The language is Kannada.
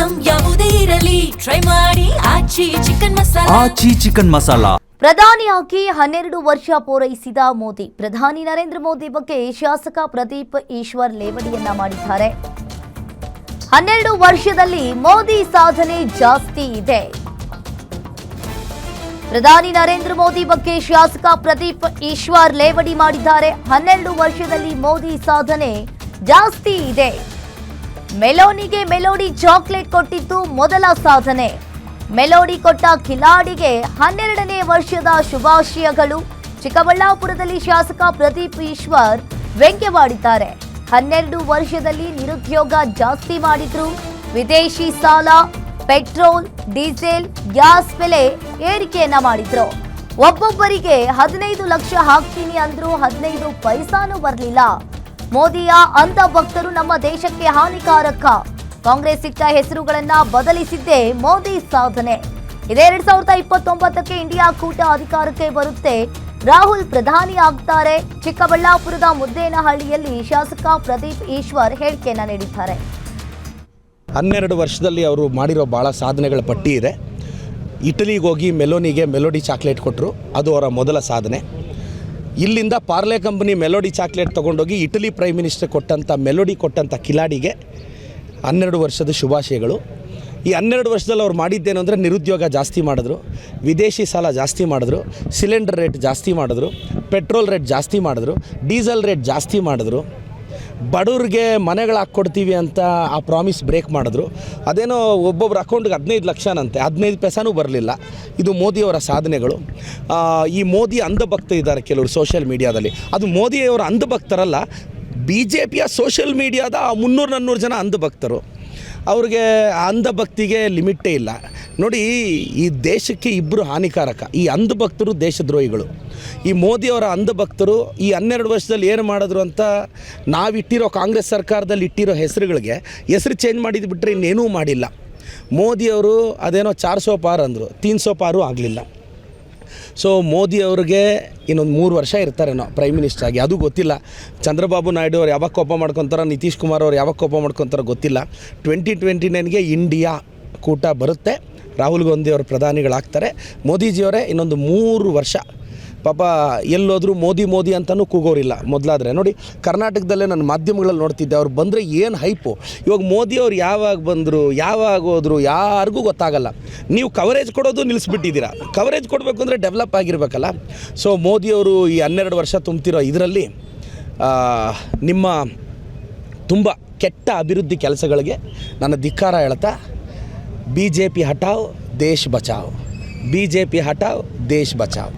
ಐಟಂ ಯಾವುದೇ ಇರಲಿ ಟ್ರೈ ಮಾಡಿ ಆಚಿ ಚಿಕನ್ ಮಸಾಲಾ. ಪ್ರಧಾನಿಯಾಗಿ 12 ವರ್ಷ ಪೂರೈಸಿದ ಮೋದಿ. ಪ್ರಧಾನಿ ನರೇಂದ್ರ ಮೋದಿ ಬಗ್ಗೆ ಶಾಸಕ ಪ್ರದೀಪ್ ಈಶ್ವರ್ ಲೇವಡಿಯನ್ನ ಮಾಡಿದ್ದಾರೆ. 12 ವರ್ಷದಲ್ಲಿ ಮೋದಿ ಸಾಧನೆ ಜಾಸ್ತಿ ಇದೆ. ಪ್ರಧಾನಿ ನರೇಂದ್ರ ಮೋದಿ ಬಗ್ಗೆ ಶಾಸಕ ಪ್ರದೀಪ್ ಈಶ್ವರ್ ಲೇವಡಿ ಮಾಡಿದ್ದಾರೆ. 12 ವರ್ಷದಲ್ಲಿ ಮೋದಿ ಸಾಧನೆ ಜಾಸ್ತಿ ಇದೆ. ಮೆಲೋನಿಗೆ ಮೆಲೋಡಿ ಚಾಕ್ಲೇಟ್ ಕೊಟ್ಟಿದ್ದು ಮೊದಲ ಸಾಧನೆ. ಮೆಲೋಡಿ ಕೊಟ್ಟ ಕಿಲಾಡಿಗೆ 12ನೇ ವರ್ಷದ ಶುಭಾಶಯಗಳು. ಚಿಕ್ಕಬಳ್ಳಾಪುರದಲ್ಲಿ ಶಾಸಕ ಪ್ರದೀಪ್ ಈಶ್ವರ್ ವ್ಯಂಗ್ಯವಾಡಿದ್ದಾರೆ. 12 ವರ್ಷದಲ್ಲಿ ನಿರುದ್ಯೋಗ ಜಾಸ್ತಿ ಮಾಡಿದ್ರು. ವಿದೇಶಿ ಸಾಲ, ಪೆಟ್ರೋಲ್, ಡೀಸೆಲ್, ಗ್ಯಾಸ್ ಬೆಲೆ ಏರಿಕೆಯನ್ನ ಮಾಡಿದ್ರು. ಒಬ್ಬೊಬ್ಬರಿಗೆ 15 ಲಕ್ಷ ಹಾಕ್ತೀನಿ ಅಂದ್ರು 15 ಪೈಸಾನೂ ಬರಲಿಲ್ಲ. ಮೋದಿಯ ಅಂಧ ಭಕ್ತರು ನಮ್ಮ ದೇಶಕ್ಕೆ ಹಾನಿಕಾರಕ. ಕಾಂಗ್ರೆಸ್ ಇಟ್ಟ ಹೆಸರುಗಳನ್ನ ಬದಲಿಸಿದ್ದೇ ಮೋದಿ ಸಾಧನೆ. ಇದೇ 2029ಕ್ಕೆ ಇಂಡಿಯಾ ಕೂಟ ಅಧಿಕಾರಕ್ಕೆ ಬರುತ್ತೆ. ರಾಹುಲ್ ಪ್ರಧಾನಿ ಆಗ್ತಾರೆ. ಚಿಕ್ಕಬಳ್ಳಾಪುರದ ಮುದ್ದೇನಹಳ್ಳಿಯಲ್ಲಿ ಶಾಸಕ ಪ್ರದೀಪ್ ಈಶ್ವರ್ ಹೇಳಿಕೆಯನ್ನ ನೀಡಿದ್ದಾರೆ. 12 ವರ್ಷದಲ್ಲಿ ಅವರು ಮಾಡಿರೋ ಭಾಳ ಸಾಧನೆಗಳ ಪಟ್ಟಿ ಇದೆ. ಇಟಲಿಗೆ ಹೋಗಿ ಮೆಲೋನಿಗೆ ಮೆಲೋಡಿ ಚಾಕ್ಲೇಟ್ ಕೊಟ್ಟರು, ಅದು ಅವರ ಮೊದಲ ಸಾಧನೆ. ಇಲ್ಲಿಂದ ಪಾರ್ಲೆ ಕಂಪನಿ ಮೆಲೋಡಿ ಚಾಕ್ಲೇಟ್ ತೊಗೊಂಡೋಗಿ ಇಟಲಿ ಪ್ರೈಮ್ ಮಿನಿಸ್ಟರ್ ಕೊಟ್ಟಂಥ ಮೆಲೋಡಿ ಕೊಟ್ಟಂಥ ಕಿಲಾಡಿಗೆ 12 ವರ್ಷದ ಶುಭಾಶಯಗಳು. ಈ 12 ವರ್ಷದಲ್ಲಿ ಅವ್ರು ಮಾಡಿದ್ದೇನು ಅಂದರೆ ನಿರುದ್ಯೋಗ ಜಾಸ್ತಿ ಮಾಡಿದ್ರು, ವಿದೇಶಿ ಸಾಲ ಜಾಸ್ತಿ ಮಾಡಿದ್ರು, ಸಿಲಿಂಡರ್ ರೇಟ್ ಜಾಸ್ತಿ ಮಾಡಿದ್ರು, ಪೆಟ್ರೋಲ್ ರೇಟ್ ಜಾಸ್ತಿ ಮಾಡಿದ್ರು, ಡೀಸೆಲ್ ರೇಟ್ ಜಾಸ್ತಿ ಮಾಡಿದ್ರು, ಬಡವ್ರಿಗೆ ಮನೆಗಳು ಹಾಕ್ಕೊಡ್ತೀವಿ ಅಂತ ಆ ಪ್ರಾಮಿಸ್ ಬ್ರೇಕ್ ಮಾಡಿದ್ರು. ಅದೇನೋ ಒಬ್ಬೊಬ್ಬರ ಅಕೌಂಟ್ಗೆ 15 ಲಕ್ಷನಂತೆ, 15 ಪೈಸಾನೂ ಬರಲಿಲ್ಲ. ಇದು ಮೋದಿಯವರ ಸಾಧನೆಗಳು. ಈ ಮೋದಿ ಅಂಧಭಕ್ತ ಇದ್ದಾರೆ ಕೆಲವರು ಸೋಷಿಯಲ್ ಮೀಡಿಯಾದಲ್ಲಿ. ಅದು ಮೋದಿಯವರ ಅಂಧಭಕ್ತರಲ್ಲ, BJPಯ ಸೋಷಿಯಲ್ ಮೀಡಿಯಾದ 300-400 ಜನ ಅಂಧಭಕ್ತರು. ಅವ್ರಿಗೆ ಅಂಧಭಕ್ತಿಗೆ ಲಿಮಿಟೇ ಇಲ್ಲ. ನೋಡಿ, ಈ ದೇಶಕ್ಕೆ ಇಬ್ಬರು ಹಾನಿಕಾರಕ. ಈ ಅಂಧಭಕ್ತರು ದೇಶದ್ರೋಹಿಗಳು. ಈ ಮೋದಿಯವರ ಅಂಧಭಕ್ತರು ಈ 12 ವರ್ಷದಲ್ಲಿ ಏನು ಮಾಡಿದ್ರು ಅಂತ ನಾವಿಟ್ಟಿರೋ ಕಾಂಗ್ರೆಸ್ ಸರ್ಕಾರದಲ್ಲಿ ಇಟ್ಟಿರೋ ಹೆಸರುಗಳಿಗೆ ಹೆಸರು ಚೇಂಜ್ ಮಾಡಿದ್ದು ಬಿಟ್ಟರೆ ಇನ್ನೇನೂ ಮಾಡಿಲ್ಲ. ಮೋದಿಯವರು ಅದೇನೋ 400 ಪಾರ್ ಅಂದರು, 300 ಪಾರು ಆಗಲಿಲ್ಲ. ಸೊ ಮೋದಿಯವ್ರಿಗೆ ಇನ್ನೊಂದು 3 ವರ್ಷ ಇರ್ತಾರೇನೋ ಪ್ರೈಮ್ ಮಿನಿಸ್ಟರ್ ಆಗಿ, ಅದು ಗೊತ್ತಿಲ್ಲ. ಚಂದ್ರಬಾಬು ನಾಯ್ಡು ಅವ್ರು ಯಾವಾಗ ಕೋಪ ಮಾಡ್ಕೊತಾರೋ, ನಿತೀಶ್ ಕುಮಾರ್ ಅವ್ರು ಯಾವಾಗ ಕೋಪ ಮಾಡ್ಕೊತಾರೋ ಗೊತ್ತಿಲ್ಲ. 2029ಗೆ ಇಂಡಿಯಾ ಕೂಟ ಬರುತ್ತೆ. ರಾಹುಲ್ ಗಾಂಧಿ ಅವರು ಪ್ರಧಾನಿಗಳಾಗ್ತಾರೆ. ಮೋದಿಜಿಯವರೇ ಇನ್ನೊಂದು 3 ವರ್ಷ. ಪಾಪ ಎಲ್ಲೋದ್ರೂ ಮೋದಿ ಮೋದಿ ಅಂತಲೂ ಕೂಗೋರಿಲ್ಲ. ಮೊದಲಾದರೆ ನೋಡಿ, ಕರ್ನಾಟಕದಲ್ಲೇ ನನ್ನ ಮಾಧ್ಯಮಗಳಲ್ಲಿ ನೋಡ್ತಿದ್ದೆ, ಅವ್ರು ಬಂದರೆ ಏನು ಹೈಪು. ಇವಾಗ ಮೋದಿಯವ್ರು ಯಾವಾಗ ಬಂದರು, ಯಾವಾಗ ಹೋದರು, ಯಾರಿಗೂ ಗೊತ್ತಾಗಲ್ಲ. ನೀವು ಕವರೇಜ್ ಕೊಡೋದು ನಿಲ್ಲಿಸ್ಬಿಟ್ಟಿದ್ದೀರಾ. ಕವರೇಜ್ ಕೊಡಬೇಕು ಅಂದರೆ ಡೆವಲಪ್ ಆಗಿರಬೇಕಲ್ಲ. ಸೊ ಮೋದಿಯವರು ಈ 12 ವರ್ಷ ತುಂಬ್ತಿರೋ ಇದರಲ್ಲಿ ನಿಮ್ಮ ತುಂಬ ಕೆಟ್ಟ ಅಭಿವೃದ್ಧಿ ಕೆಲಸಗಳಿಗೆ ನನ್ನ ಧಿಕ್ಕಾರ ಹೇಳ್ತಾ, BJP ಹಟಾವ್ ದೇಶ್ ಬಚಾವ್, BJP ಹಟಾವ್ ದೇಶ್ ಬಚಾವ್.